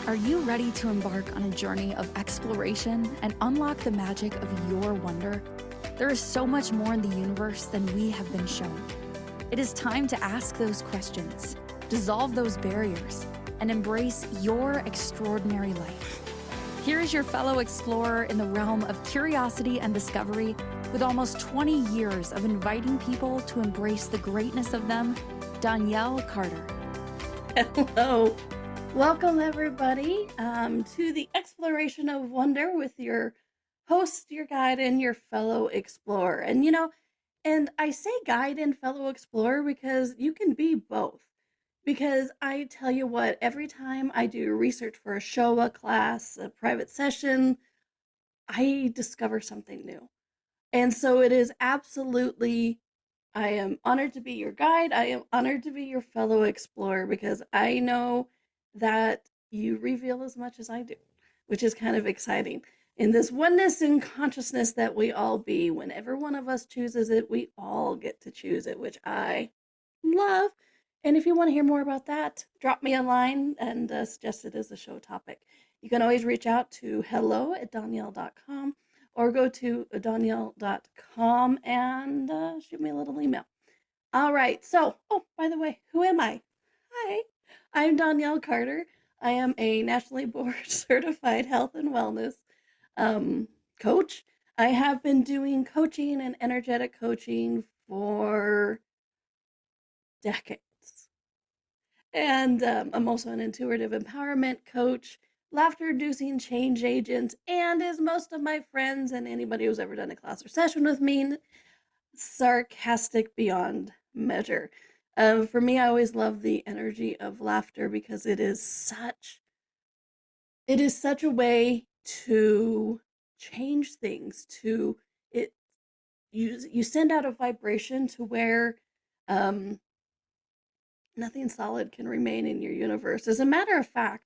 Are you ready to embark on a journey of exploration and unlock the magic of your wonder? There is so much more in the universe than we have been shown. It is time to ask those questions, dissolve those barriers, and embrace your extraordinary life. Here is your fellow explorer in the realm of curiosity and discovery, with almost 20 years of inviting people to embrace the greatness of them, Donnielle Carter. Hello. Welcome, everybody, to the exploration of wonder with your host, your guide, and your fellow explorer. And I say guide and fellow explorer because you can be both. Because I tell you what, every time I do research for a show, a class, a private session, I discover something new. And so it is absolutely, I am honored to be your guide. I am honored to be your fellow explorer because I know that you reveal as much as I do, which is kind of exciting. In this oneness and consciousness that we all be, whenever one of us chooses it, we all get to choose it, which I love. And if you want to hear more about that, drop me a line and suggest it as a show topic. You can always reach out to hello@donnielle.com or go to donnielle.com and shoot me a little email. All right. So, oh, by the way, who am I? Hi, I'm Donnielle Carter. I am a nationally board certified health and wellness um, coach. I have been doing coaching and energetic coaching for decades. And I'm also an intuitive empowerment coach, laughter inducing change agent, and as most of my friends and anybody who's ever done a class or session with me, sarcastic beyond measure. For me, I always love the energy of laughter because it is such a way to change things. To it, you send out a vibration to where um, nothing solid can remain in your universe. As a matter of fact,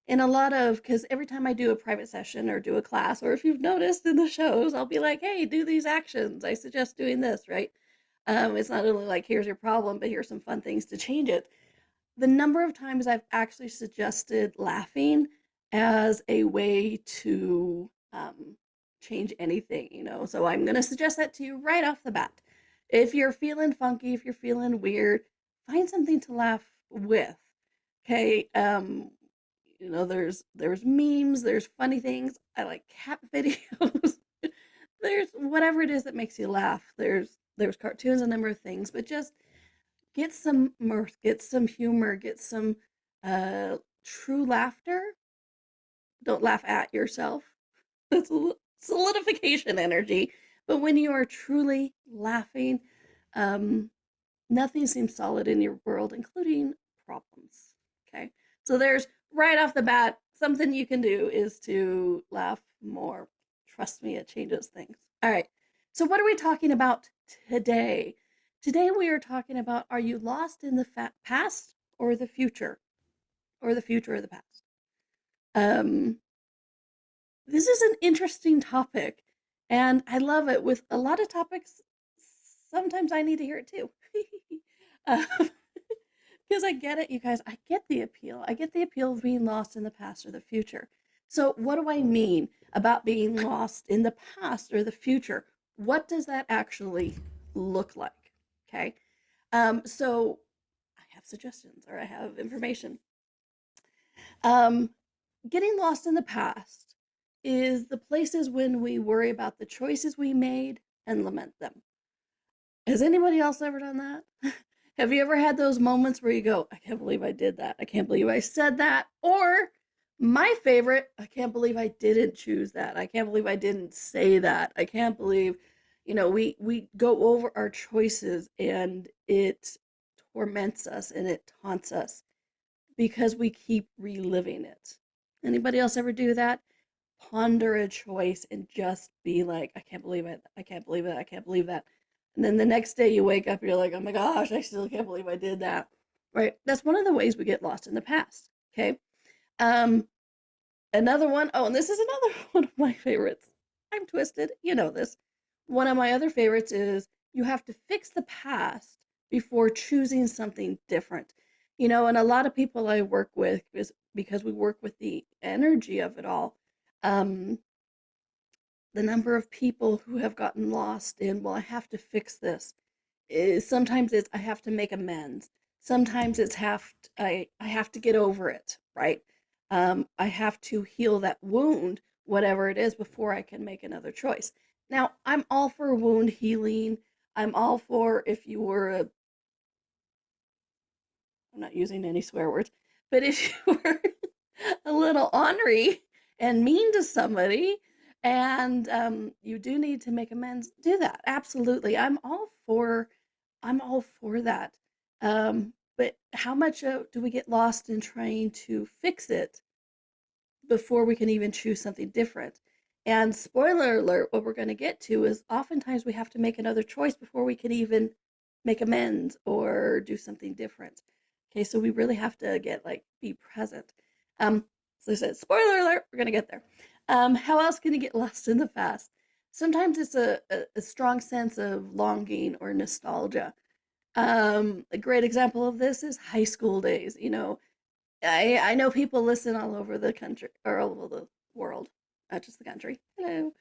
in a lot of, because every time I do a private session or do a class, or if you've noticed in the shows, I'll be like, hey, do these actions. I suggest doing this, right? It's not only like, here's your problem, but here's some fun things to change it. The number of times I've actually suggested laughing as a way to change anything. So I'm going to suggest that to you right off the bat. If you're feeling funky, if you're feeling weird, find something to laugh with. Okay. There's memes, there's funny things. I like cat videos. There's whatever it is that makes you laugh. There's cartoons, a number of things, but just get some mirth, get some humor, get some true laughter. Don't laugh at yourself. That's solidification energy. But when you are truly laughing, um, nothing seems solid in your world, including problems. Okay. So there's right off the bat, something you can do is to laugh more. Trust me, it changes things. All right. So, what are we talking about today? Today, we are talking about, are you lost in the past or the future? Or the future of the past? Um, this is an interesting topic, and I love it. With a lot of topics, sometimes I need to hear it too. um, because I get it, you guys. I get the appeal. I get the appeal of being lost in the past or the future. So, what do I mean about being lost in the past or the future? What does that actually look like? Okay. So, I have suggestions or I have information. Um, Getting lost in the past is the places when we worry about the choices we made and lament them. Has anybody else ever done that? Have you ever had those moments where you go, I can't believe I did that. I can't believe I said that. Or my favorite, I can't believe I didn't choose that. I can't believe I didn't say that. I can't believe, we go over our choices and it torments us and it taunts us because we keep reliving it. Anybody else ever do that? Ponder a choice and just be like, I can't believe it. I can't believe it. I can't believe that. And then the next day you wake up, you're like, oh my gosh, I still can't believe I did that. Right? That's one of the ways we get lost in the past. Okay. Um, Another one, oh, and this is another one of my favorites. I'm twisted. You know this. One of my other favorites is you have to fix the past before choosing something different. And a lot of people I work with is because we work with the energy of it all. Um, the number of people who have gotten lost in, well, I have to fix this. Sometimes it's I have to make amends. Sometimes it's I have to get over it, right? I have to heal that wound, whatever it is, before I can make another choice. Now, I'm all for wound healing. I'm all for if you were a I'm not using any swear words, but if you were a little ornery and mean to somebody and you do need to make amends, do that. Absolutely. I'm all for that. But how much do we get lost in trying to fix it before we can even choose something different? And spoiler alert, what we're going to get to is oftentimes we have to make another choice before we can even make amends or do something different. Okay, so we really have to be present. Um, so I said, spoiler alert, we're going to get there. How else can you get lost in the past? Sometimes it's a strong sense of longing or nostalgia. A great example of this is high school days. I know people listen all over the country or all over the world, not just the country. Hello.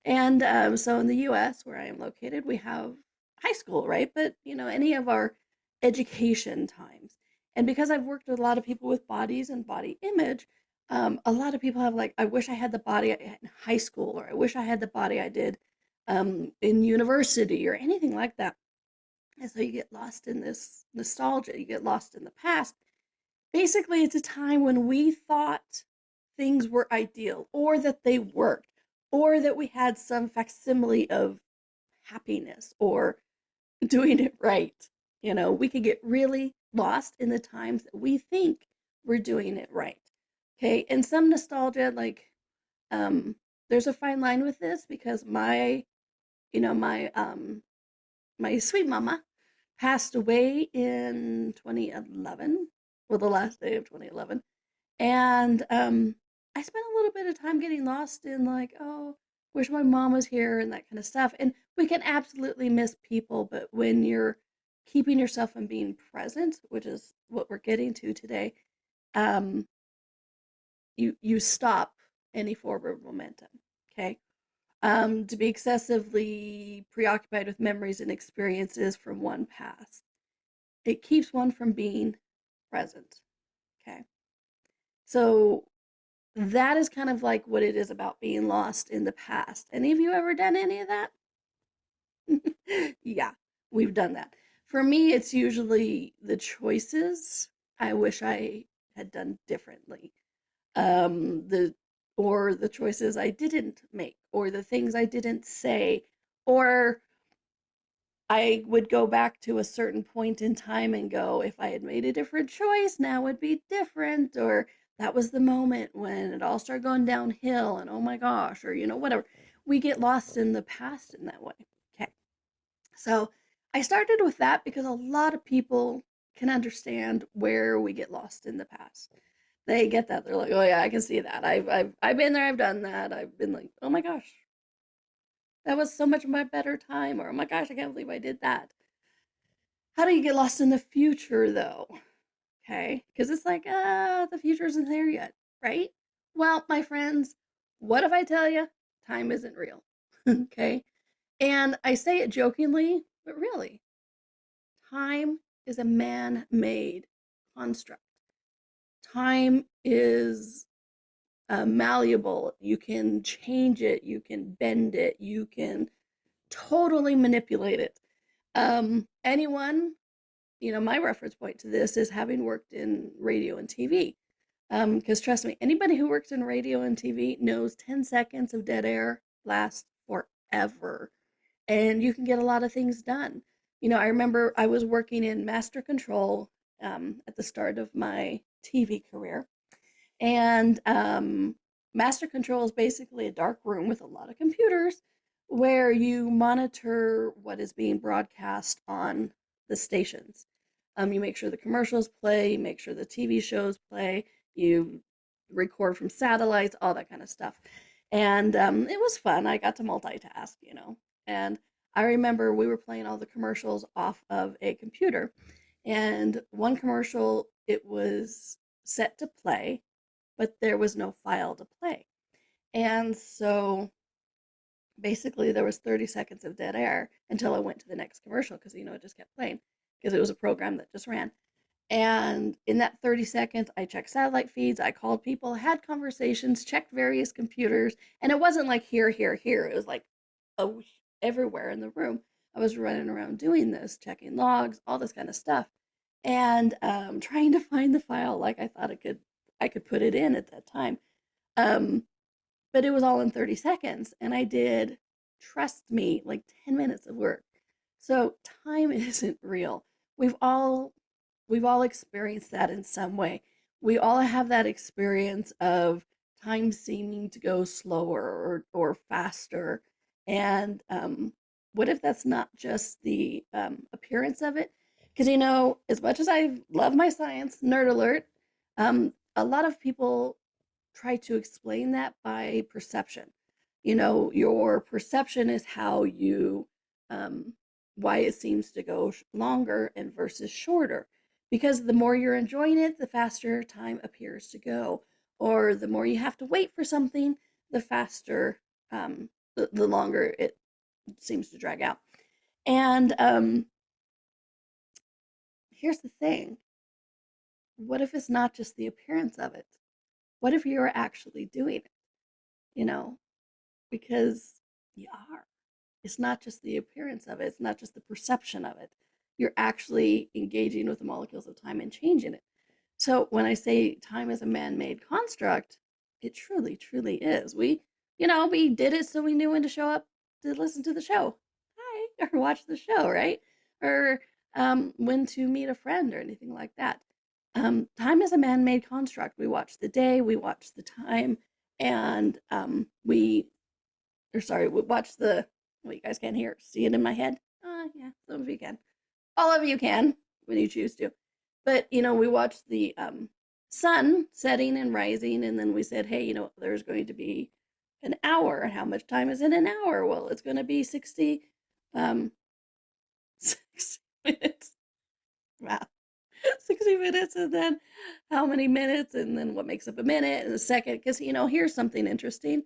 And so in the US, where I am located, we have high school, right? But, any of our education times. And because I've worked with a lot of people with bodies and body image, a lot of people have I wish I had the body I had in high school, or I wish I had the body I did in university, or anything like that. And so you get lost in this nostalgia, you get lost in the past. Basically, it's a time when we thought things were ideal, or that they worked, or that we had some facsimile of happiness or doing it right. We could get really lost in the times that we think we're doing it right. Okay, and some nostalgia, um, there's a fine line with this because you know, my my sweet mama passed away in 2011, well, the last day of 2011. And I spent a little bit of time getting lost in oh, wish my mom was here and that kind of stuff. And we can absolutely miss people, but when you're keeping yourself and being present, which is what we're getting to today, um, you stop any forward momentum. Okay. To be excessively preoccupied with memories and experiences from one past, it keeps one from being present. Okay. So that is kind of like what it is about being lost in the past. Any of you ever done any of that? Yeah, we've done that. For me, it's usually the choices I wish I had done differently. The or the choices I didn't make, or the things I didn't say, or I would go back to a certain point in time and go, if I had made a different choice, now would be different, or that was the moment when it all started going downhill, and oh my gosh, or whatever. We get lost in the past in that way. Okay. So I started with that because a lot of people can understand where we get lost in the past. They get that. They're like, oh yeah, I can see that. I've been there, I've done that. I've been like, oh my gosh, that was so much my better time, or oh my gosh, I can't believe I did that. How do you get lost in the future though? Okay, because it's like, the future isn't there yet, right? Well, my friends, what if I tell you time isn't real? Okay, and I say it jokingly, but really, time is a man-made construct. Time is malleable. You can change it, you can bend it, you can totally manipulate it. Anyone, my reference point to this is having worked in radio and TV. Because trust me, anybody who works in radio and TV knows 10 seconds of dead air lasts forever. And you can get a lot of things done. I remember I was working in master control at the start of my TV career. And master control is basically a dark room with a lot of computers where you monitor what is being broadcast on the stations. You make sure the commercials play, you make sure the TV shows play, you record from satellites, all that kind of stuff. And it was fun. I got to multitask. And I remember we were playing all the commercials off of a computer. And one commercial it was set to play, but there was no file to play. And so basically there was 30 seconds of dead air until I went to the next commercial because it just kept playing because it was a program that just ran. And in that 30 seconds, I checked satellite feeds, I called people, had conversations, checked various computers, and it wasn't like here, here, here. It was like oh, everywhere in the room. I was running around doing this, checking logs, all this kind of stuff, and trying to find the file like I thought I could put it in at that time. Um, but it was all in 30 seconds, and I did, trust me, like 10 minutes of work. So time isn't real. We've all we've all experienced that in some way. We all have that experience of time seeming to go slower or faster. And what if that's not just the appearance of it? Because, as much as I love my science, nerd alert, a lot of people try to explain that by perception. Your perception is how you, um, why it seems to go longer and versus shorter. Because the more you're enjoying it, the faster time appears to go. Or the more you have to wait for something, the faster, the longer it seems to drag out. And here's the thing, what if it's not just the appearance of it? What if you're actually doing it? You know, because you are. It's not just the appearance of it, it's not just the perception of it. You're actually engaging with the molecules of time and changing it. So when I say time is a man-made construct, it truly, truly is. We did it so we knew when to show up to listen to the show. Hi, or watch the show, right? Or when to meet a friend or anything like that. Time is a man-made construct. We watch the day, we watch the time, and we watch well, you guys can't hear, see it in my head? Yeah, some of you can. All of you can when you choose to. But, we watched the sun setting and rising, and then we said, hey, there's going to be an hour. How much time is in an hour? Well, it's going to be 60, 60 minutes. Wow. 60 minutes, and then how many minutes, and then what makes up a minute and a second. Because, here's something interesting.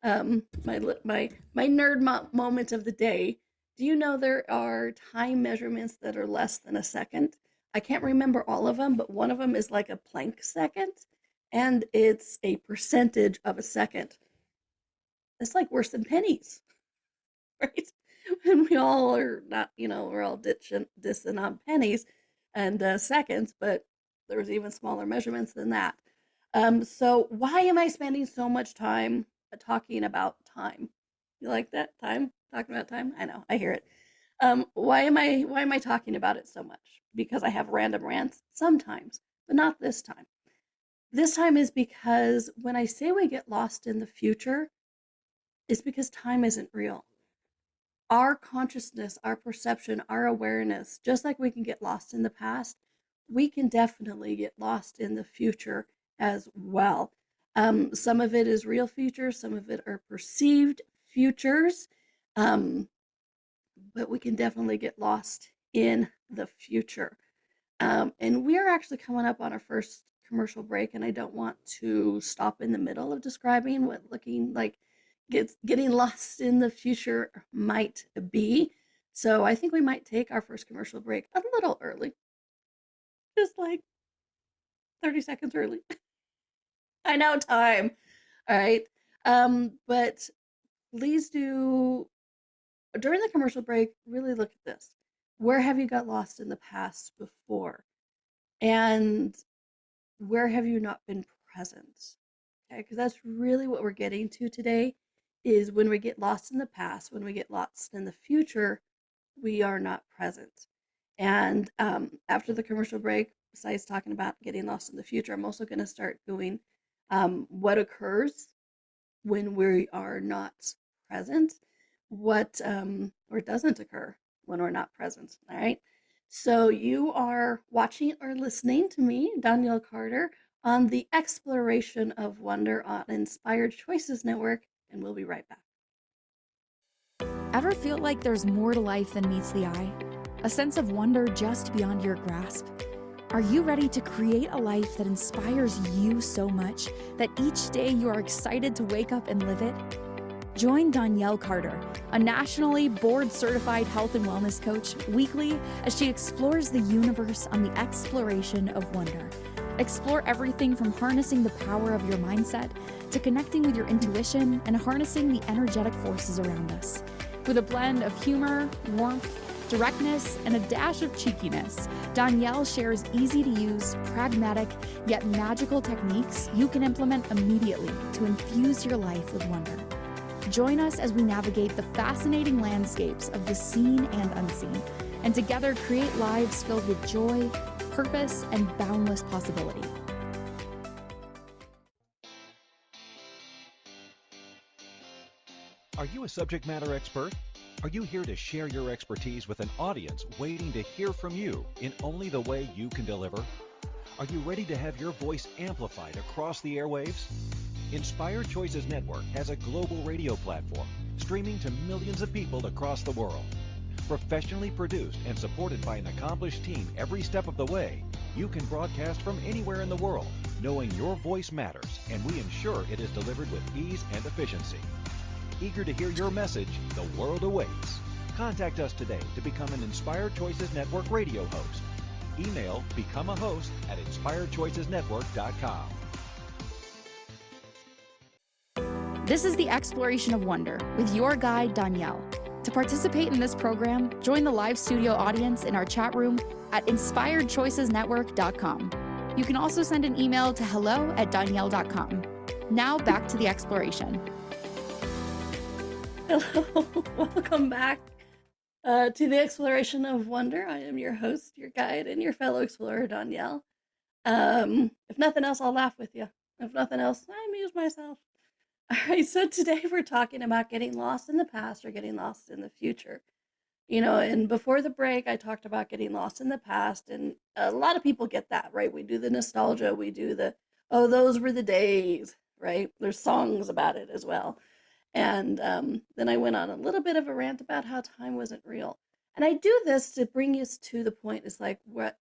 My nerd moment of the day. Do you know there are time measurements that are less than a second? I can't remember all of them, but one of them is like a Planck second, and it's a percentage of a second. It's like worse than pennies, right? And we all are not, we're all dissing on pennies and seconds, but there's even smaller measurements than that. So why am I spending so much time talking about time? You like that? Time? Talking about time? I know, I hear it. Why am I talking about it so much? Because I have random rants sometimes, but not this time. This time is because when I say we get lost in the future, it's because time isn't real. Our consciousness, our perception, our awareness, just like we can get lost in the past, we can definitely get lost in the future as well. Some of it is real futures, some of it are perceived futures, but we can definitely get lost in the future. And we are actually coming up on our first commercial break, and I don't want to stop in the middle of describing what looking like getting lost in the future might be. So I think we might take our first commercial break a little early, just like 30 seconds early. I know time. All right. But please do, during the commercial break, really look at this. Where have you got lost in the past before? And where have you not been present? Okay, because that's really what we're getting to today is when we get lost in the past, when we get lost in the future, we are not present. And after the commercial break, besides talking about getting lost in the future, I'm also going to start doing what occurs when we are not present, what or doesn't occur when we're not present. All right. So you are watching or listening to me, Donnielle Carter, on the Exploration of Wonder on Inspired Choices Network, and we'll be right back. Ever feel like there's more to life than meets the eye? A sense of wonder just beyond your grasp? Are you ready to create a life that inspires you so much that each day you are excited to wake up and live it? Join Donnielle Carter, a nationally board-certified health and wellness coach, weekly as she explores the universe on the exploration of wonder. Explore everything from harnessing the power of your mindset to connecting with your intuition and harnessing the energetic forces around us. With a blend of humor, warmth, directness, and a dash of cheekiness, Donnielle shares easy-to-use, pragmatic, yet magical techniques you can implement immediately to infuse your life with wonder. Join us as we navigate the fascinating landscapes of the seen and unseen, and together create lives filled with joy, purpose, and boundless possibility. Are you a subject matter expert? Are you here to share your expertise with an audience waiting to hear from you in only the way you can deliver? Are you ready to have your voice amplified across the airwaves? Inspired Choices Network has a global radio platform streaming to millions of people across the world. Professionally produced and supported by an accomplished team every step of the way, you can broadcast from anywhere in the world, knowing your voice matters, and we ensure it is delivered with ease and efficiency. Eager to hear your message, the world awaits. Contact us today to become an Inspired Choices Network radio host. Email become a host at inspiredchoicesnetwork.com. This is the Exploration of Wonder with your guide, Donnielle. To participate in this program, join the live studio audience in our chat room at inspiredchoicesnetwork.com. You can also send an email to hello@donnielle.com. Now back to the exploration. Hello, welcome back to the Exploration of Wonder. I am your host, your guide, and your fellow explorer, Donnielle. If nothing else, I'll laugh with you. If nothing else, I amuse myself. All right, so today we're talking about getting lost in the past or getting lost in the future. You know, and before the break, I talked about getting lost in the past, and a lot of people get that, right? We do the nostalgia, we do the, oh, those were the days, right? There's songs about it as well. And then I went on a little bit of a rant about how time wasn't real. And I do this to bring us to the point is like what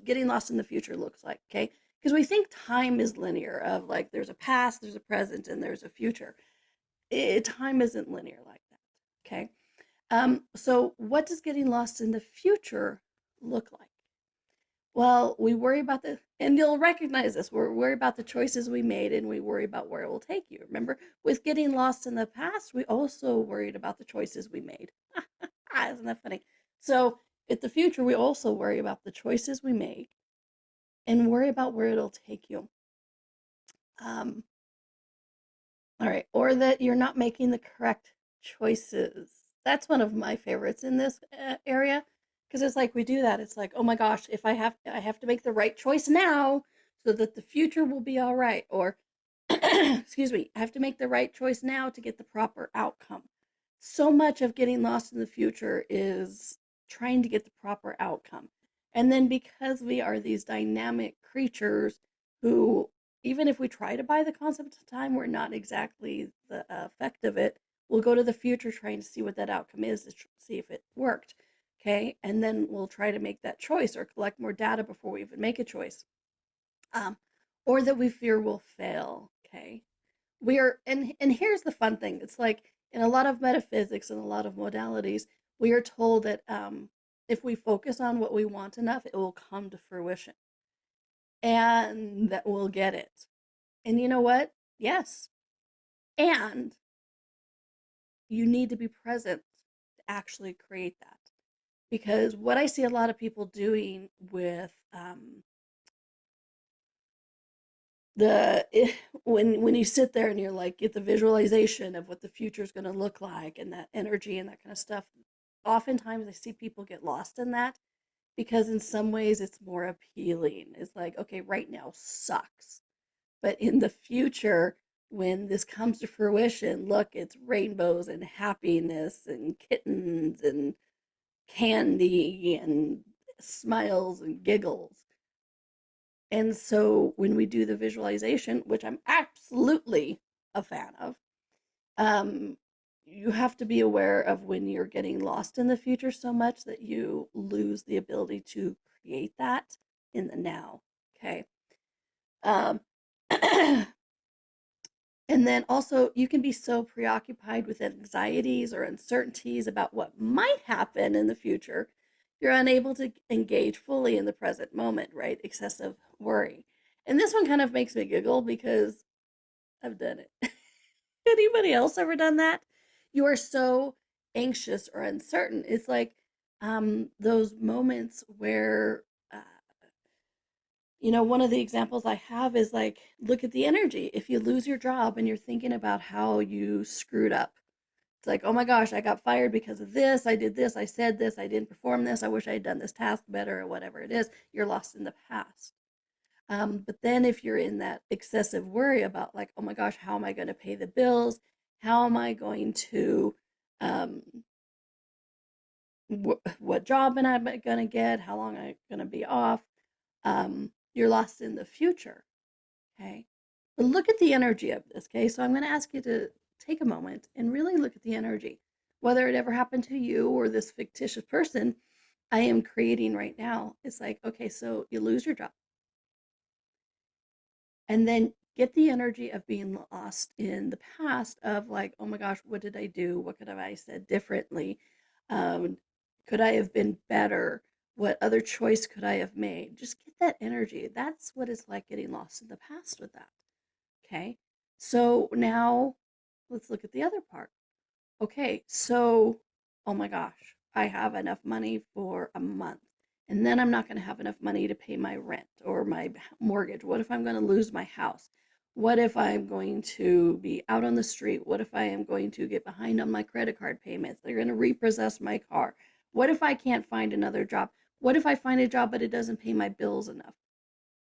getting lost in the future looks like, okay? Because we think time is linear of like there's a past, there's a present, and there's a future. Time isn't linear like that, okay? So what does getting lost in the future look like? Well, we worry about and you'll recognize this, we're worried about the choices we made and we worry about where it will take you. Remember, with getting lost in the past, we also worried about the choices we made. Isn't that funny? So in the future, we also worry about the choices we make and worry about where it'll take you. Um, all right, or that you're not making the correct choices. That's one of my favorites in this area because it's like we do that. It's like, oh my gosh, if I have to make the right choice now so that the future will be all right, or excuse me, I have to make the right choice now to get the proper outcome. So much of getting lost in the future is trying to get the proper outcome. And then because we are these dynamic creatures who, even if we try to buy the concept of time, we're not exactly the effect of it. We'll go to the future trying to see what that outcome is to see if it worked. Okay. And then we'll try to make that choice or collect more data before we even make a choice. Or that we fear will fail. Okay. And here's the fun thing. It's like in a lot of metaphysics and a lot of modalities, we are told that if we focus on what we want enough, it will come to fruition and that we'll get it. And you know what? Yes. And you need to be present to actually create that. Because what I see a lot of people doing with when you sit there and you're like get the visualization of what the future is going to look like and that energy and that kind of stuff, oftentimes I see people get lost in that because in some ways it's more appealing. It's like, okay, right now sucks, but in the future when this comes to fruition, look, it's rainbows and happiness and kittens and candy and smiles and giggles. And so when we do the visualization, which I'm absolutely a fan of, you have to be aware of when you're getting lost in the future so much that you lose the ability to create that in the now. Okay. Um, and then also, you can be so preoccupied with anxieties or uncertainties about what might happen in the future, you're unable to engage fully in the present moment, right? Excessive worry. And this one kind of makes me giggle because I've done it. Anybody else ever done that? You are so anxious or uncertain. It's like those moments where uh, one of the examples I have is like, look at the energy. If you lose your job and you're thinking about how you screwed up, it's like, oh my gosh, I got fired because of this. I did this. I said this. I didn't perform this. I wish I had done this task better or whatever it is. You're lost in the past. But then if you're in that excessive worry about like, oh my gosh, how am I going to pay the bills? How am I going to, um, what job am I going to get? How long am I going to be off? You're lost in the future. Okay. But look at the energy of this. Okay. So I'm going to ask you to take a moment and really look at the energy, whether it ever happened to you or this fictitious person I am creating right now. It's like, okay, so you lose your job and then get the energy of being lost in the past of like, oh my gosh, what did I do? What could have I said differently? Um, could I have been better? What other choice could I have made? Just get that energy. That's what it's like getting lost in the past with that. Okay. So now let's look at the other part. Okay. So, oh my gosh, I have enough money for a month. And then I'm not going to have enough money to pay my rent or my mortgage. What if I'm going to lose my house? What if I'm going to be out on the street? What if I am going to get behind on my credit card payments? They're going to repossess my car. What if I can't find another job? What if I find a job but it doesn't pay my bills enough?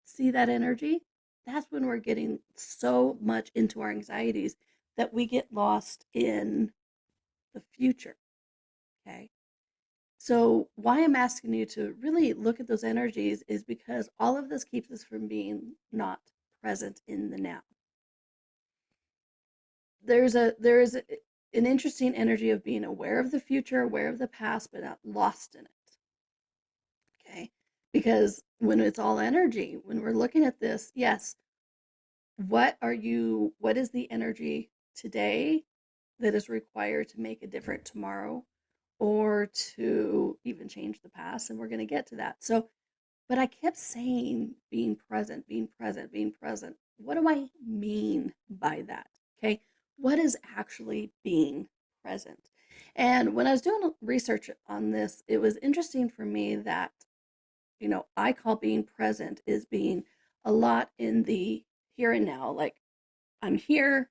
See that energy? That's when we're getting so much into our anxieties that we get lost in the future. Okay. So, why I'm asking you to really look at those energies is because all of this keeps us from being not present in the now. There is an interesting energy of being aware of the future, aware of the past, but not lost in it. Okay? Because when it's all energy, when we're looking at this, yes, what is the energy today that is required to make a different tomorrow or to even change the past? And we're going to get to that. So, but I kept saying being present, being present, being present. What do I mean by that? Okay. What is actually being present? And when I was doing research on this, it was interesting for me that, I call being present is being a lot in the here and now. Like I'm here,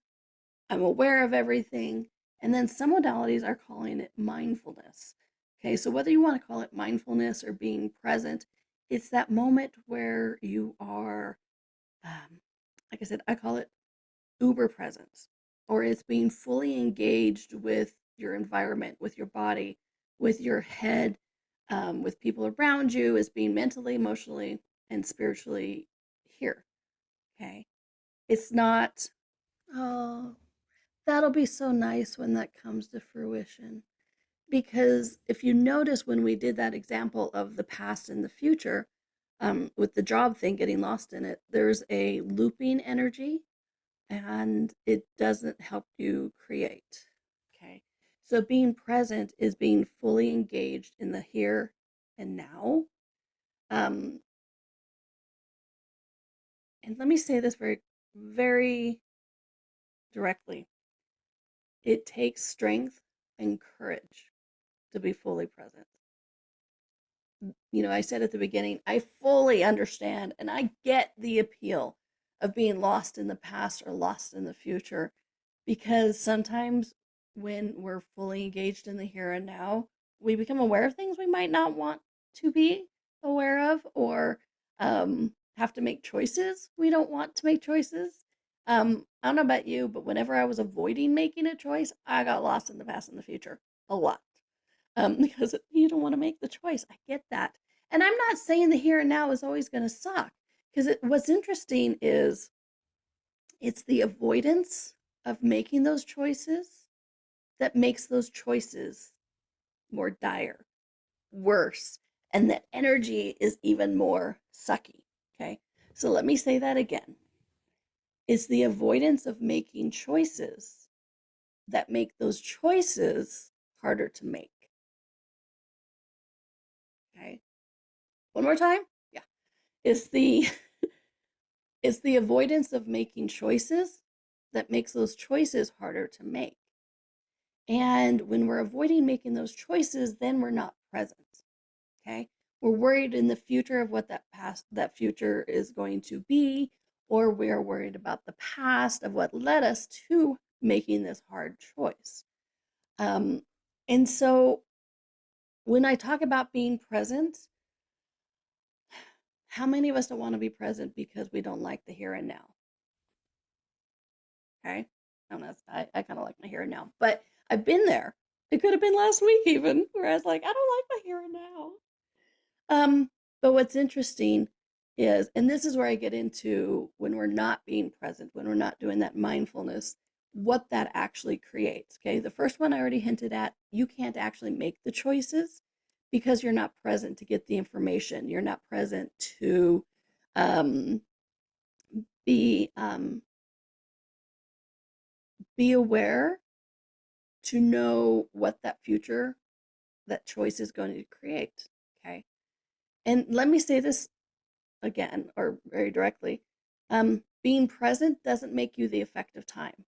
I'm aware of everything. And then some modalities are calling it mindfulness. Okay, so whether you want to call it mindfulness or being present, it's that moment where you are, like I said, I call it uber presence, or it's being fully engaged with your environment, with your body, with your head, with people around you, is being mentally, emotionally, and spiritually here. Okay, it's not, oh, that'll be so nice when that comes to fruition. Because if you notice when we did that example of the past and the future, with the job thing, getting lost in it, there's a looping energy and it doesn't help you create. Okay. So being present is being fully engaged in the here and now. Um, and let me say this very, very directly. It takes strength and courage to be fully present. I said at the beginning, I fully understand and I get the appeal of being lost in the past or lost in the future because sometimes when we're fully engaged in the here and now, we become aware of things we might not want to be aware of or have to make choices we don't want to make choices. I don't know about you, but whenever I was avoiding making a choice, I got lost in the past and the future a lot. Because you don't want to make the choice. I get that. And I'm not saying the here and now is always going to suck. Because what's interesting is it's the avoidance of making those choices that makes those choices more dire, worse. and that energy is even more sucky. Okay, so let me say that again. It's the avoidance of making choices that make those choices harder to make. Okay, one more time. Yeah, it's the it's the avoidance of making choices that makes those choices harder to make. And when we're avoiding making those choices, then we're not present. Okay, we're worried in the future of what that future is going to be, or we're worried about the past of what led us to making this hard choice. And so when I talk about being present, how many of us don't want to be present because we don't like the here and now? Okay, I kind of like my here and now, but I've been there. It could have been last week even, where I was like, I don't like my here and now. But what's interesting is, and this is where I get into when we're not being present, when we're not doing that mindfulness, what that actually creates. Okay, the first one I already hinted at, you can't actually make the choices because you're not present to get the information. You're not present to um, be be aware to know what that future, that choice is going to create. Okay, and let me say this again, or very directly, being present doesn't make you the effect of time.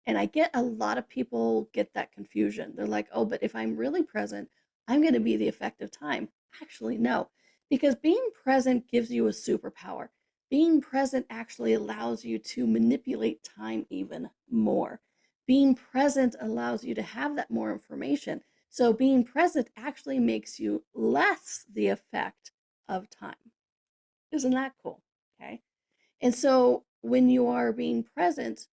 And I get a lot of people get that confusion. They're like, oh, but if I'm really present, I'm going to be the effect of time. Actually, no, because being present gives you a superpower. Being present actually allows you to manipulate time even more. Being present allows you to have that more information. So being present actually makes you less the effect of time. Isn't that cool? Okay. And so when you are being present,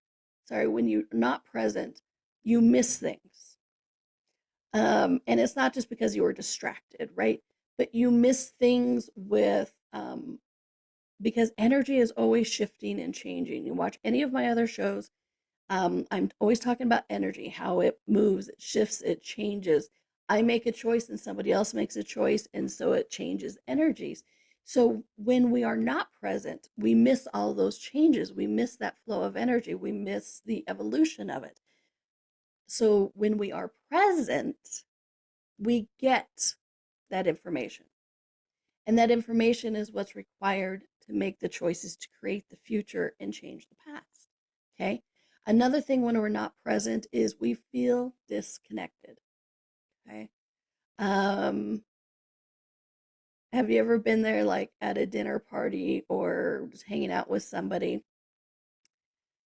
when you're not present, you miss things. And it's not just because you were distracted, right? But you miss things with, because energy is always shifting and changing. You watch any of my other shows, I'm always talking about energy, how it moves, it shifts, it changes. I make a choice and somebody else makes a choice, and so it changes energies. So when we are not present, we miss all those changes. We miss that flow of energy. We miss the evolution of it. So when we are present, we get that information. And that information is what's required to make the choices to create the future and change the past. Okay. Another thing when we're not present is we feel disconnected. Okay. Have you ever been there like at a dinner party or just hanging out with somebody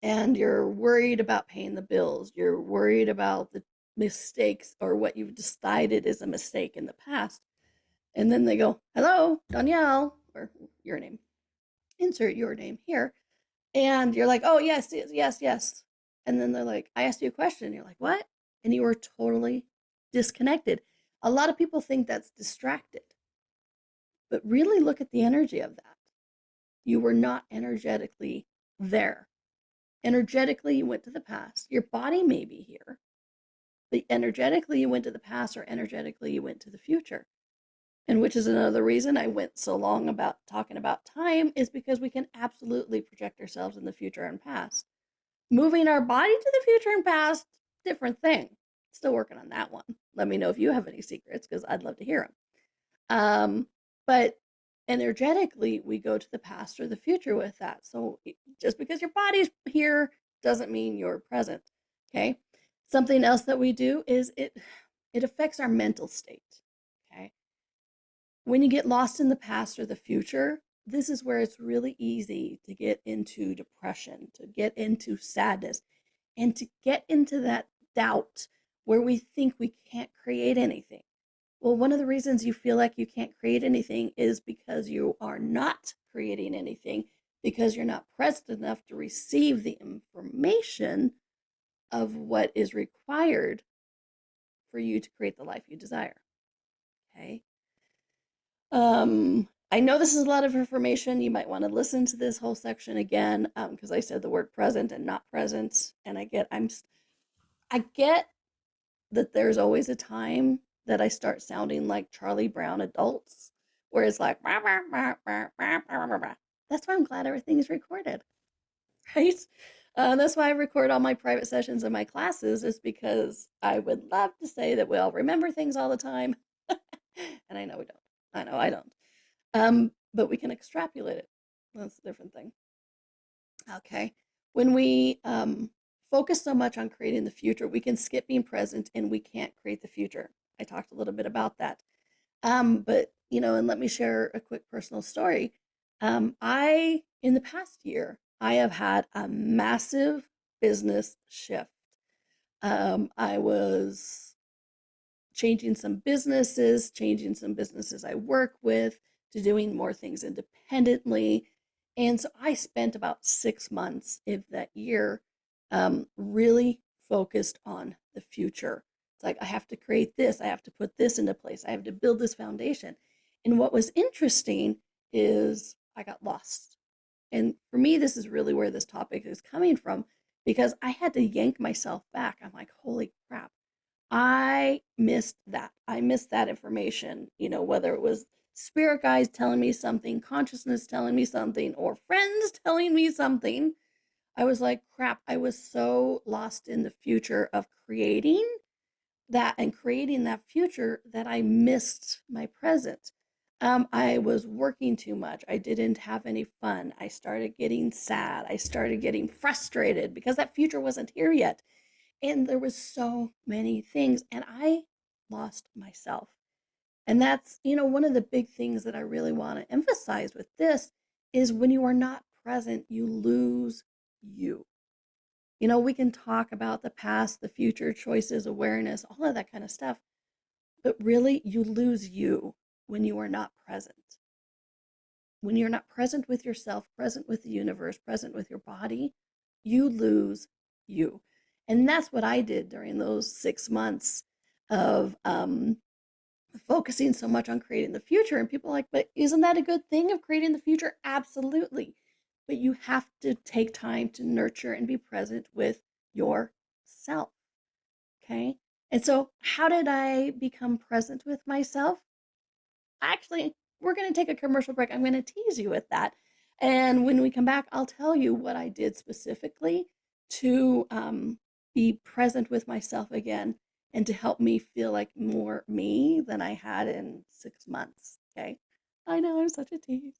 and you're worried about paying the bills? You're worried about the mistakes or what you've decided is a mistake in the past. And then they go, hello, Donnielle, or your name, insert your name here. And you're like, oh, yes, yes, yes, yes. And then they're like, I asked you a question. And you're like, what? And you were totally disconnected. A lot of people think that's distracted, but really look at the energy of that. You were not energetically there. Energetically, you went to the past. Your body may be here, but energetically, you went to the past, or energetically, you went to the future. And which is another reason I went so long about talking about time, is because we can absolutely project ourselves in the future and past. Moving our body to the future and past, different thing. Still working on that one. Let me know if you have any secrets, because I'd love to hear them. But energetically, we go to the past or the future with that. So just because your body's here doesn't mean you're present. Okay. Something else that we do is it affects our mental state. Okay. When you get lost in the past or the future, this is where it's really easy to get into depression, to get into sadness, and to get into that doubt where we think we can't create anything. Well, one of the reasons you feel like you can't create anything is because you are not creating anything, because you're not present enough to receive the information of what is required for you to create the life you desire. Okay. I know this is a lot of information. You might want to listen to this whole section again, because I said the word present and not present, and I get that there's always a time that I start sounding like Charlie Brown adults, where it's like, "Rah, rah, rah, rah, rah, rah, rah, rah." That's why I'm glad everything is recorded, right? That's why I record all my private sessions in my classes, is because I would love to say that we all remember things all the time. And I know we don't. I know I don't. But we can extrapolate it. That's a different thing. Okay. When we focus so much on creating the future, we can skip being present and we can't create the future. I talked a little bit about that. But, and let me share a quick personal story. In the past year, I have had a massive business shift. I was changing some businesses I work with, to doing more things independently. And so I spent about 6 months of that year really focused on the future. It's like, I have to create this, I have to put this into place, I have to build this foundation. And what was interesting is I got lost. And for me, this is really where this topic is coming from, because I had to yank myself back. I'm like, holy crap, I missed that. I missed that information, whether it was spirit guides telling me something, consciousness telling me something, or friends telling me something. I was like, crap, I was so lost in the future of creating that and creating that future that I missed my present. I was working too much. I didn't have any fun. I started getting sad. I started getting frustrated because that future wasn't here yet. And there was so many things, and I lost myself. And that's, one of the big things that I really want to emphasize with this is, when you are not present, you lose you. We can talk about the past, the future, choices, awareness, all of that kind of stuff, but really you lose you when you are not present. When you're not present with yourself, present with the universe, present with your body, you lose you. And that's what I did during those 6 months of focusing so much on creating the future. And people are like, but isn't that a good thing, of creating the future? Absolutely. But you have to take time to nurture and be present with yourself. Okay. And so how did I become present with myself? Actually, we're going to take a commercial break. I'm going to tease you with that. And when we come back, I'll tell you what I did specifically to be present with myself again, and to help me feel like more me than I had in 6 months. Okay. I know, I'm such a tease.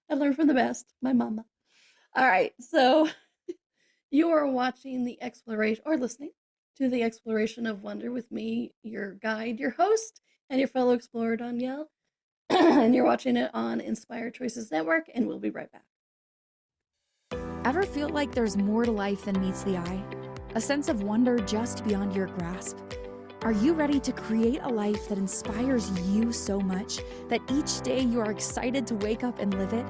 I learned from the best, my mama. All right. So you are watching the exploration, or listening to the exploration of wonder with me, your guide, your host, and your fellow explorer, Donnielle. And you're watching it on Inspired Choices Network, and we'll be right back. Ever feel like there's more to life than meets the eye? A sense of wonder just beyond your grasp? Are you ready to create a life that inspires you so much that each day you are excited to wake up and live it?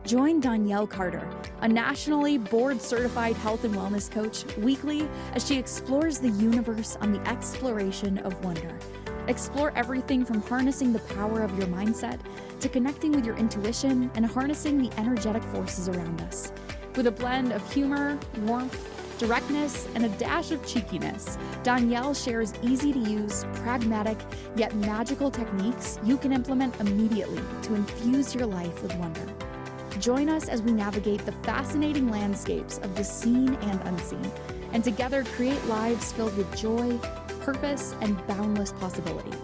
Join Donnielle Carter, a nationally board-certified health and wellness coach, weekly as she explores the universe on the exploration of wonder. Explore everything from harnessing the power of your mindset to connecting with your intuition and harnessing the energetic forces around us. With a blend of humor, warmth, directness, and a dash of cheekiness, Donnielle shares easy-to-use, pragmatic, yet magical techniques you can implement immediately to infuse your life with wonder. Join us as we navigate the fascinating landscapes of the seen and unseen, and together create lives filled with joy, purpose, and boundless possibility.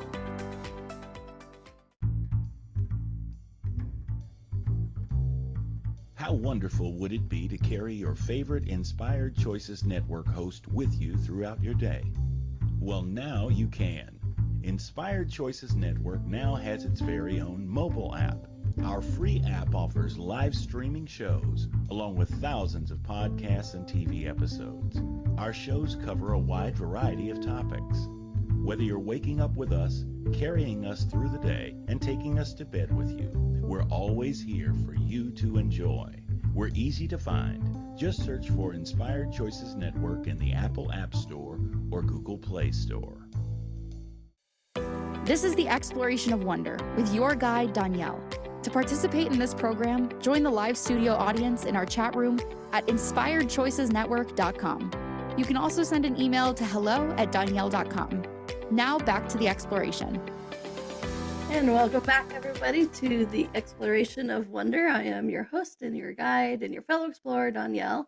How wonderful would it be to carry your favorite Inspired Choices Network host with you throughout your day? Well, now you can. Inspired Choices Network now has its very own mobile app. Our free app offers live streaming shows, along with thousands of podcasts and TV episodes. Our shows cover a wide variety of topics. Whether you're waking up with us, carrying us through the day, and taking us to bed with you, we're always here for you to enjoy. We're easy to find. Just search for Inspired Choices Network in the Apple App Store or Google Play Store. This is the Exploration of Wonder with your guide, Donnielle. To participate in this program, join the live studio audience in our chat room at inspiredchoicesnetwork.com. You can also send an email to hello@donnielle.com. Now back to the exploration. And welcome back, everybody, to the Exploration of Wonder. I am your host and your guide and your fellow explorer, Donnielle.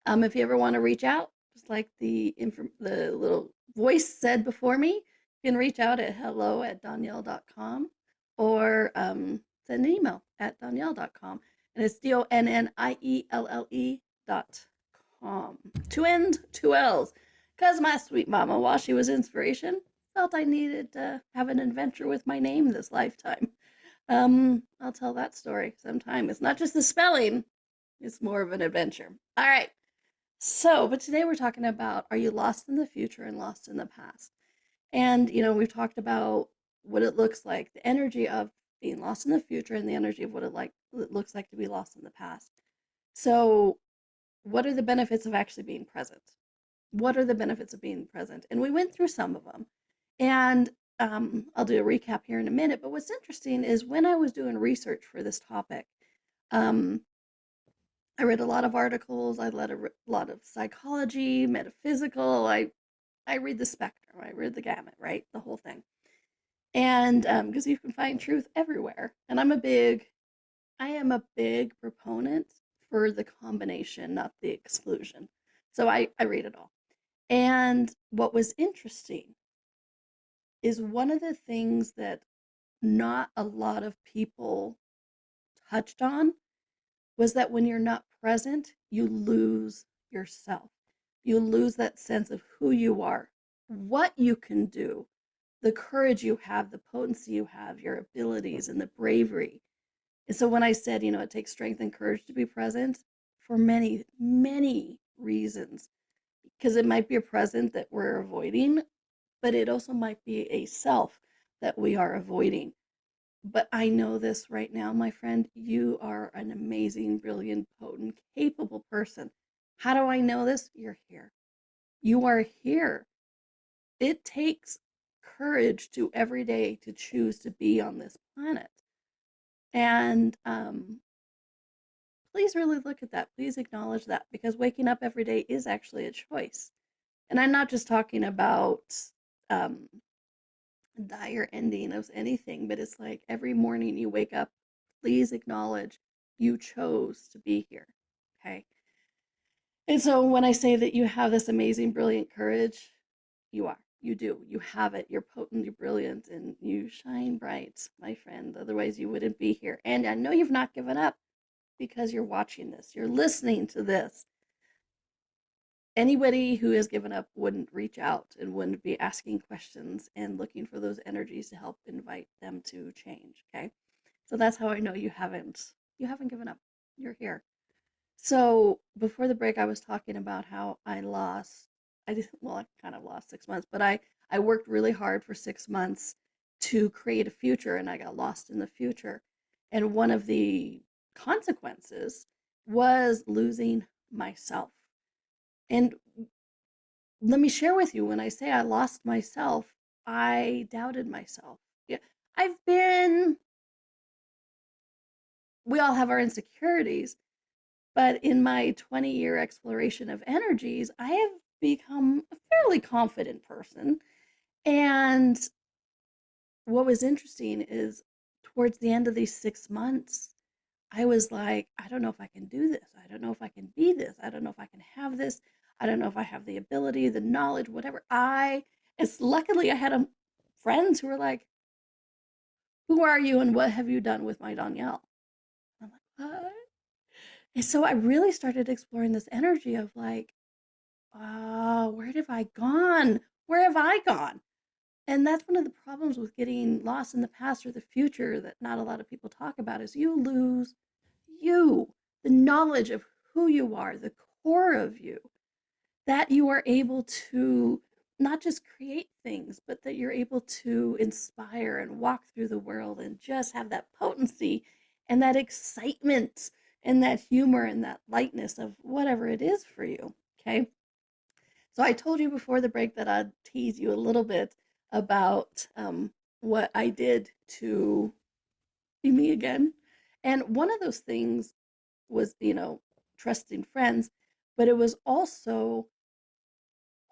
If you ever want to reach out, just like the little voice said before me, you can reach out at hello@donnielle.com or send an email at donnielle.com. And it's DONNIELLE.com. Two N's, two L's. Because my sweet mama, while she was inspiration, felt I needed to have an adventure with my name this lifetime. I'll tell that story sometime. It's not just the spelling, it's more of an adventure. All right. So, but today we're talking about, are you lost in the future and lost in the past? And, we've talked about what it looks like, the energy of being lost in the future and the energy of what it looks like to be lost in the past. So, what are the benefits of actually being present? What are the benefits of being present? And we went through some of them. And I'll do a recap here in a minute. But what's interesting is when I was doing research for this topic, I read a lot of articles. I read a lot of psychology, metaphysical. I read the spectrum. I read the gamut, right? The whole thing. And because you can find truth everywhere. And I am a big proponent for the combination, not the exclusion. So I read it all. And what was interesting is one of the things that not a lot of people touched on was that when you're not present, you lose yourself. You lose that sense of who you are, what you can do, the courage you have, the potency you have, your abilities, and the bravery. And so when I said, it takes strength and courage to be present, for many, many reasons, because it might be a present that we're avoiding, but it also might be a self that we are avoiding. But I know this right now, my friend, you are an amazing, brilliant, potent, capable person. How do I know this? You're here. You are here. It takes courage to every day to choose to be on this planet. And please really look at that. Please acknowledge that, because waking up every day is actually a choice. And I'm not just talking about dire ending of anything, but it's like every morning you wake up, please acknowledge you chose to be here. Okay. And so when I say that you have this amazing, brilliant courage, you do, you have it. You're potent, you're brilliant, and you shine bright, my friend. Otherwise you wouldn't be here. And I know you've not given up because you're watching this, you're listening to this. Anybody who has given up wouldn't reach out and wouldn't be asking questions and looking for those energies to help invite them to change. Okay. So that's how I know you haven't given up. You're here. So before the break, I was talking about how I kind of lost 6 months, but I worked really hard for 6 months to create a future, and I got lost in the future. And one of the consequences was losing myself. And let me share with you, when I say I lost myself, I doubted myself. Yeah, we all have our insecurities, but in my 20-year exploration of energies, I have become a fairly confident person. And what was interesting is towards the end of these 6 months, I was like, I don't know if I can do this. I don't know if I can be this. I don't know if I can have this. I don't know if I have the ability, the knowledge, whatever. Luckily I had friends who were like, who are you and what have you done with my Donnielle? I'm like, what? And so I really started exploring this energy of like, oh, where have I gone? Where have I gone? And that's one of the problems with getting lost in the past or the future that not a lot of people talk about, is you lose the knowledge of who you are, the core of you, that you are able to not just create things, but that you're able to inspire and walk through the world and just have that potency and that excitement and that humor and that lightness of whatever it is for you. Okay. So I told you before the break that I'd tease you a little bit about what I did to be me again. And one of those things was, trusting friends, but it was also,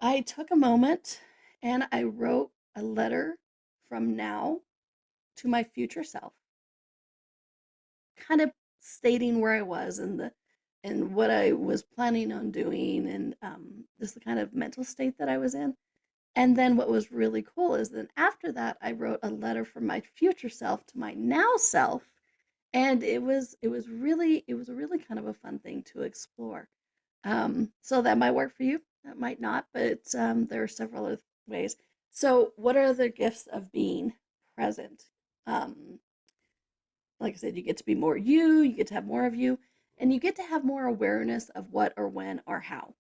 I took a moment and I wrote a letter from now to my future self, kind of stating where I was and what I was planning on doing, and just the kind of mental state that I was in. And then what was really cool is then after that, I wrote a letter from my future self to my now self, and it was really kind of a fun thing to explore. So that might work for you. That might not, but there are several other ways. So, what are the gifts of being present? Um, like I said, you get to be more you, you get to have more of you, and you get to have more awareness of what or when or how.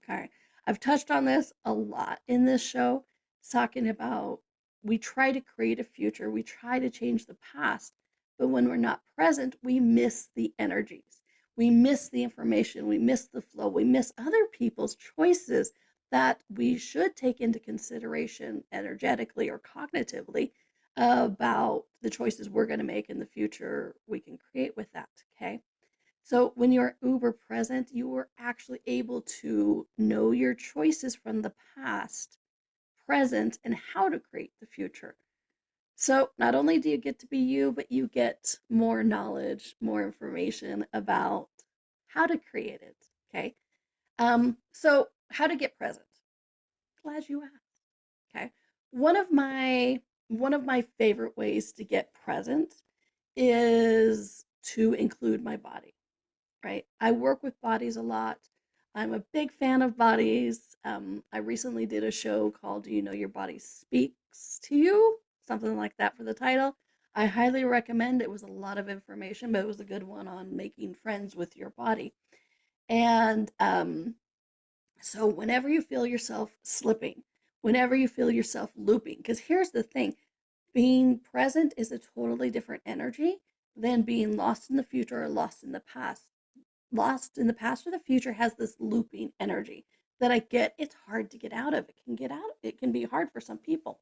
Okay. I've touched on this a lot in this show, talking about we try to create a future, we try to change the past, but when we're not present, we miss the energies. We miss the information, we miss the flow, we miss other people's choices that we should take into consideration energetically or cognitively about the choices we're going to make in the future we can create with that. Okay. So when you're uber present, you are actually able to know your choices from the past, present, and how to create the future. So not only do you get to be you, but you get more knowledge, more information about how to create it. Okay. So how to get present? Glad you asked. Okay. One of my one of my favorite ways to get present is to include my body, right? I work with bodies a lot. I'm a big fan of bodies. I recently did a show called Do You Know Your Body Speaks to You? Something like that for the title. I highly recommend. It was a lot of information, but it was a good one on making friends with your body. And so whenever you feel yourself slipping, whenever you feel yourself looping, because here's the thing, being present is a totally different energy than being lost in the future or lost in the past. Lost in the past or the future has this looping energy that I get. It's hard to get out of. It can be hard for some people.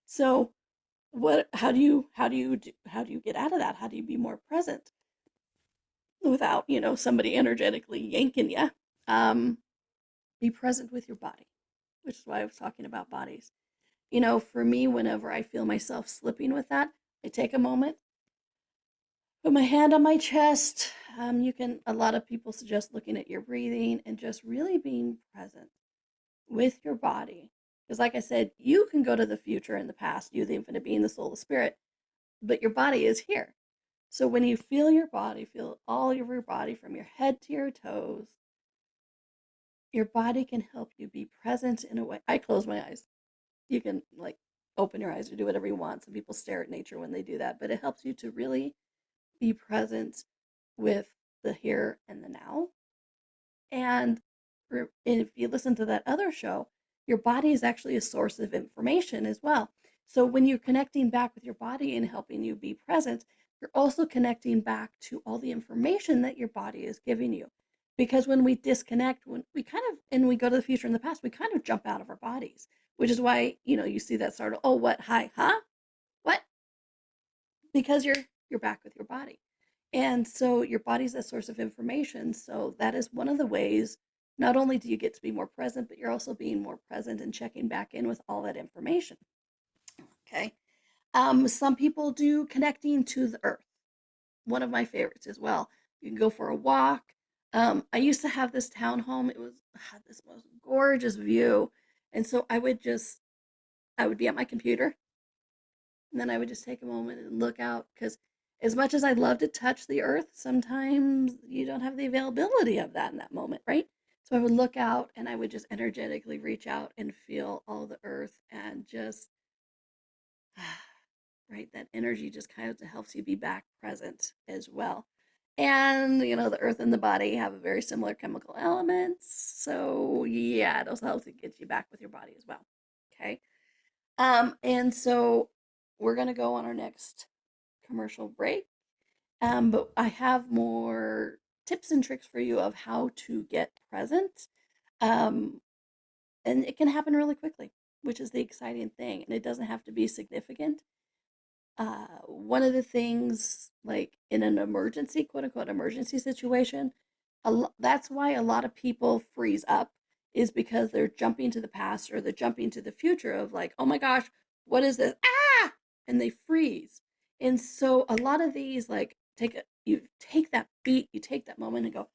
So how do you get out of that? How do you be more present without, somebody energetically yanking you? Be present with your body, which is why I was talking about bodies. For me, whenever I feel myself slipping with that, I take a moment, put my hand on my chest. A lot of people suggest looking at your breathing and just really being present with your body. Because, like I said, you can go to the future and the past, you, the infinite being, the soul, the spirit, but your body is here. So when you feel your body, feel all of your body from your head to your toes, your body can help you be present in a way. I close my eyes. You can like open your eyes or do whatever you want. Some people stare at nature when they do that, but it helps you to really be present with the here and the now. And if you listen to that other show, your body is actually a source of information as well. So when you're connecting back with your body and helping you be present, you're also connecting back to all the information that your body is giving you. Because when we disconnect, when we kind of, and we go to the future and the past, we kind of jump out of our bodies, which is why, you see that sort of, oh, what, hi, huh? What? Because you're back with your body. And so your body's a source of information. So that is one of the ways, not only do you get to be more present, but you're also being more present and checking back in with all that information. Okay. Some people do connecting to the earth. One of my favorites as well. You can go for a walk. I used to have this townhome. It was had this most gorgeous view. And so I would be at my computer, and then I would just take a moment and look out, because as much as I'd love to touch the earth, sometimes you don't have the availability of that in that moment, right? So I would look out and I would just energetically reach out and feel all the earth and just, right, that energy just kind of helps you be back present as well. And, the earth and the body have a very similar chemical elements. So, yeah, it also helps to get you back with your body as well. Okay. And so we're going to go on our next commercial break. But I have more tips and tricks for you of how to get present. Um, and it can happen really quickly, which is the exciting thing. And it doesn't have to be significant. One of the things, like in an emergency, quote unquote, emergency situation, that's why a lot of people freeze up, is because they're jumping to the past or they're jumping to the future of like, oh my gosh, What is this? Ah! And they freeze. And so a lot of these, like, you take that beat, you take that moment and go,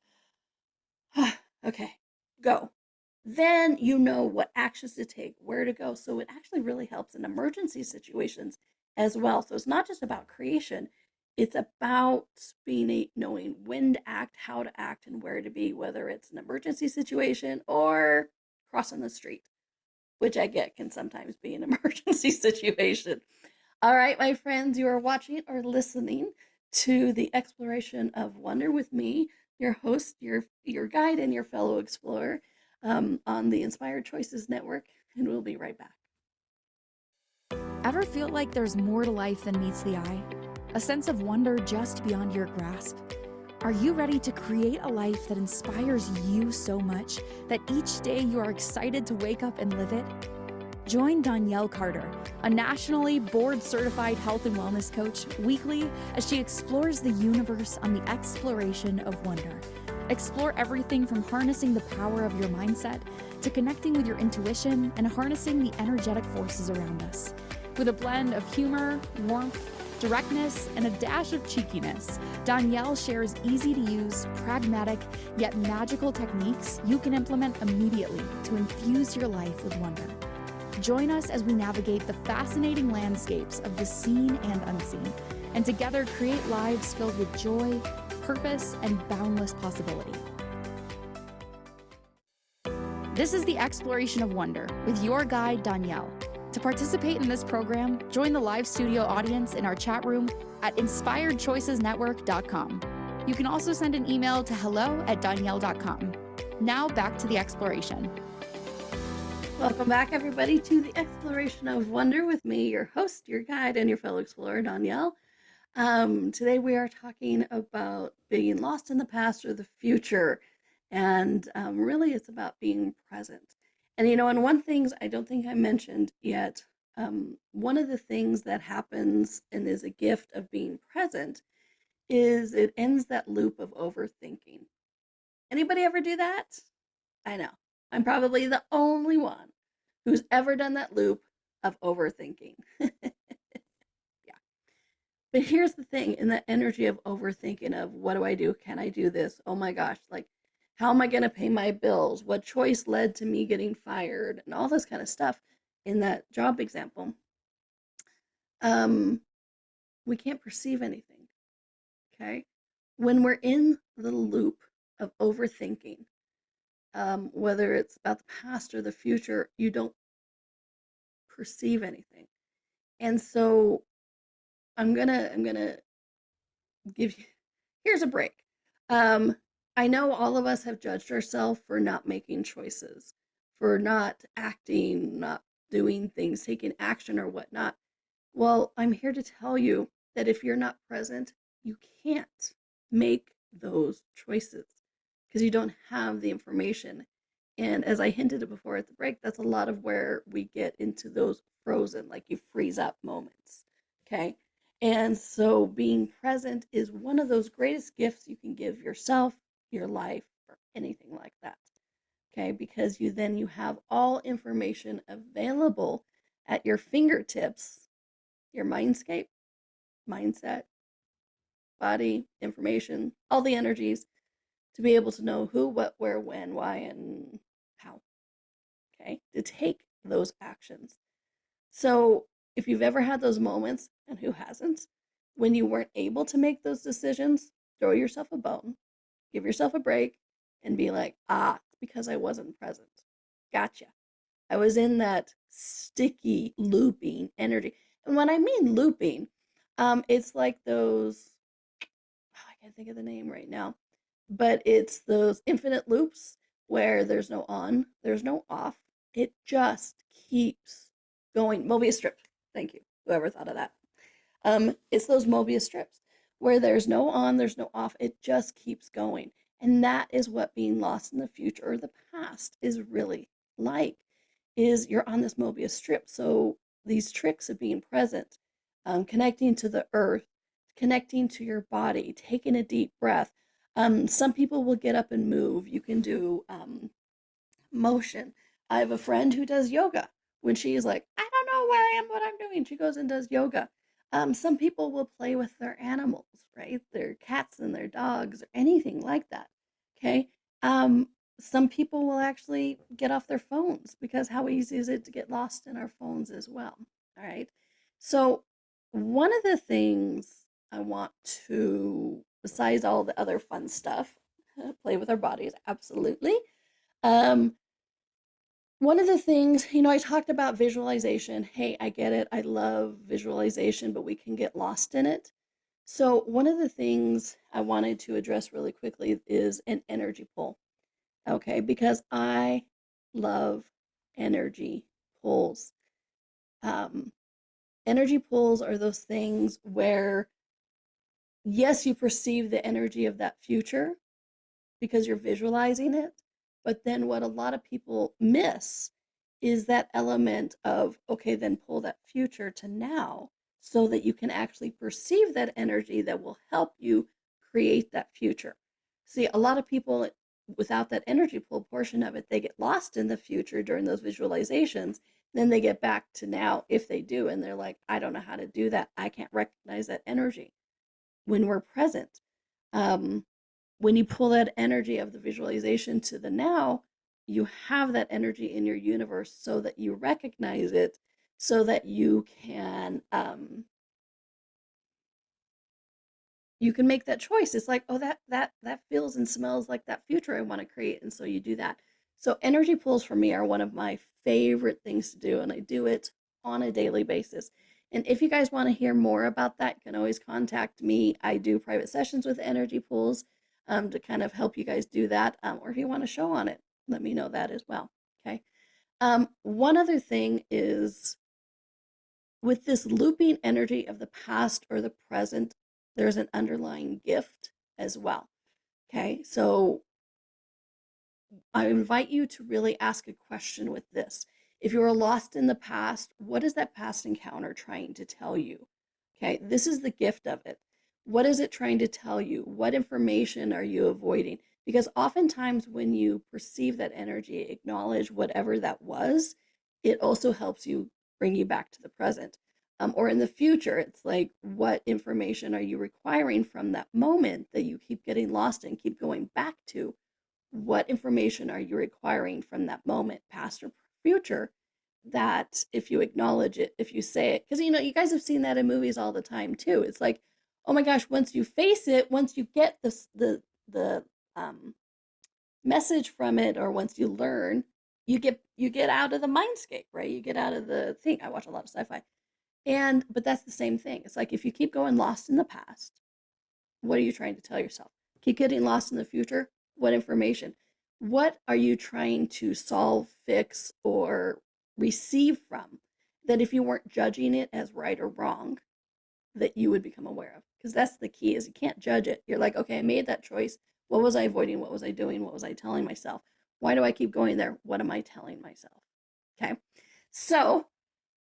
ah, okay, go. Then you know what actions to take, where to go. So it actually really helps in emergency situations as well. So it's not just about creation, it's about knowing when to act, how to act, and where to be, whether it's an emergency situation or crossing the street, which I get can sometimes be an emergency situation. All right, my friends, you are watching or listening to the Exploration of Wonder with me, your host, your guide, and your fellow explorer on the Inspired Choices Network, and we'll be right back. Ever feel like there's more to life than meets the eye? A sense of wonder just beyond your grasp? Are you ready to create a life that inspires you so much that each day you are excited to wake up and live it? Join Donnielle Carter, a nationally board-certified health and wellness coach, weekly as she explores the universe on the exploration of wonder. Explore everything from harnessing the power of your mindset to connecting with your intuition and harnessing the energetic forces around us. With a blend of humor, warmth, directness, and a dash of cheekiness, Donnielle shares easy-to-use, pragmatic, yet magical techniques you can implement immediately to infuse your life with wonder. Join us as we navigate the fascinating landscapes of the seen and unseen, and together create lives filled with joy, purpose, and boundless possibility. This is the Exploration of Wonder with your guide, Donnielle. To participate in this program, join the live studio audience in our chat room at inspiredchoicesnetwork.com. You can also send an email to hello@donnielle.com. Now back to the exploration. Welcome back, everybody, to the Exploration of Wonder with me, your host, your guide, and your fellow explorer, Donnielle. Today we are talking about being lost in the past or the future, and really it's about being present. And and one thing I don't think I mentioned yet, one of the things that happens and is a gift of being present is it ends that loop of overthinking. Anybody ever do that? I know. I'm probably the only one who's ever done that loop of overthinking. Yeah. But here's the thing, in that energy of overthinking of what do I do? Can I do this? Oh my gosh, like how am I going to pay my bills? What choice led to me getting fired? And all this kind of stuff in that job example. We can't perceive anything. Okay? When we're in the loop of overthinking, whether it's about the past or the future, you don't perceive anything. And so I'm gonna give you, here's a break. I know all of us have judged ourselves for not making choices, for not acting, not doing things, taking action or whatnot. Well, I'm here to tell you that if you're not present, you can't make those choices because you don't have the information. And as I hinted before at the break, that's a lot of where we get into those frozen, like you freeze up moments. Okay. And so being present is one of those greatest gifts you can give yourself, your life, or anything like that. Okay. Because you have all information available at your fingertips, your mindscape, mindset, body, information, all the energies to be able to know who, what, where, when, why, and how. Okay. To take those actions. So if you've ever had those moments, and who hasn't, when you weren't able to make those decisions, throw yourself a bone, give yourself a break, and be like, it's because I wasn't present. Gotcha. I was in that sticky, looping energy. And when I mean looping, it's like those, I can't think of the name right now, but it's those infinite loops where there's no on, there's no off. It just keeps going. Mobius strip. Thank you. Whoever thought of that. It's those Mobius strips where there's no on, there's no off. It just keeps going. And that is what being lost in the future or the past is really like, is you're on this Mobius strip. So these tricks of being present, connecting to the earth, connecting to your body, taking a deep breath. Some people will get up and move. You can do motion. I have a friend who does yoga. When she's like, I don't know know where I am, what I'm doing. She goes and does yoga. Some people will play with their animals, right? Their cats and their dogs or anything like that. Okay. Some people will actually get off their phones because how easy is it to get lost in our phones as well? All right. So, one of the things I want to, besides all the other fun stuff, play with our bodies, absolutely. Um, One of the things, I talked about visualization. Hey, I get it. I love visualization, but we can get lost in it. So, one of the things I wanted to address really quickly is an energy pull. Okay, because I love energy pulls. Um, Energy pulls are those things where, yes, you perceive the energy of that future because you're visualizing it. But then what a lot of people miss is that element of, okay, then pull that future to now so that you can actually perceive that energy that will help you create that future. See, a lot of people, without that energy pull portion of it, they get lost in the future during those visualizations. Then they get back to now, if they do, and they're like, I don't know how to do that. I can't recognize that energy when we're present. Um, when you pull that energy of the visualization to the now, you have that energy in your universe so that you recognize it, so that you can make that choice. It's like, oh, that feels and smells like that future I want to create, and so you do that. So energy pulls for me are one of my favorite things to do, and I do it on a daily basis. And if you guys want to hear more about that, you can always contact me. I do private sessions with energy pulls to kind of help you guys do that. Or if you want a show on it, let me know that as well. Okay. One other thing is with this looping energy of the past or the present, there's an underlying gift as well. Okay. So I invite you to really ask a question with this. If you are lost in the past, what is that past encounter trying to tell you? Okay, this is the gift of it. What is it trying to tell you? What information are you avoiding? Because oftentimes when you perceive that energy, acknowledge whatever that was, it also helps you bring you back to the present. Or in the future, it's like, what information are you requiring from that moment that you keep getting lost in, keep going back to? What information are you requiring from that moment, past or future, that if you acknowledge it, if you say it, because you guys have seen that in movies all the time too. It's like, oh my gosh, once you face it, once you get the message from it, or once you learn, you get out of the mindscape, right? You get out of the thing. I watch a lot of sci-fi, but that's the same thing. It's like if you keep going lost in the past, what are you trying to tell yourself? Keep getting lost in the future. What information? What are you trying to solve, fix, or receive from that if you weren't judging it as right or wrong, that you would become aware of? Because that's the key, is you can't judge it. You're like, okay, I made that choice. What was I avoiding? What was I doing? What was I telling myself? Why do I keep going there? What am I telling myself? Okay. So,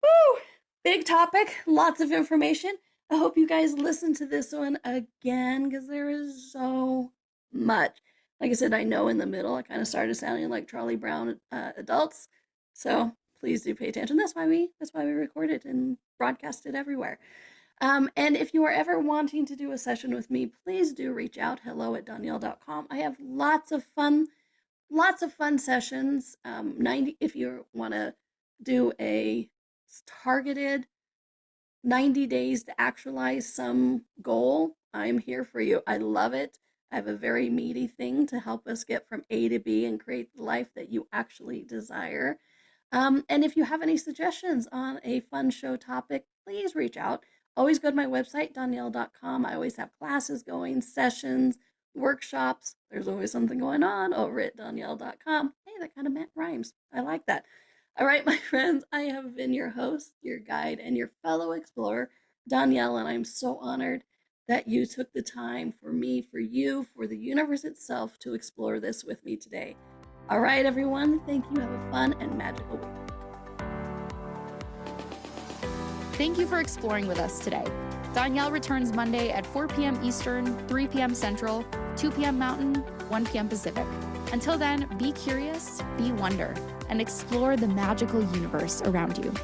woo, big topic, lots of information. I hope you guys listen to this one again because there is so much. Like I said, I know in the middle I kind of started sounding like Charlie Brown adults. So please do pay attention. That's why we record it and broadcast it everywhere. And if you are ever wanting to do a session with me, please do reach out. hello@donnielle.com. I have lots of fun sessions. 90 if you want to do a targeted 90 days to actualize some goal, I'm here for you. I love it. I have a very meaty thing to help us get from A to B and create the life that you actually desire. And if you have any suggestions on a fun show topic, please reach out. Always go to my website, donnielle.com. I always have classes going, sessions, workshops. There's always something going on over at donnielle.com. Hey, that kind of rhymes. I like that. All right, my friends, I have been your host, your guide, and your fellow explorer, Donnielle, and I'm so honored that you took the time for me, for you, for the universe itself to explore this with me today. All right, everyone, thank you. Have a fun and magical week. Thank you for exploring with us today. Donnielle returns Monday at 4 p.m. Eastern, 3 p.m. Central, 2 p.m. Mountain, 1 p.m. Pacific. Until then, be curious, be wonder, and explore the magical universe around you.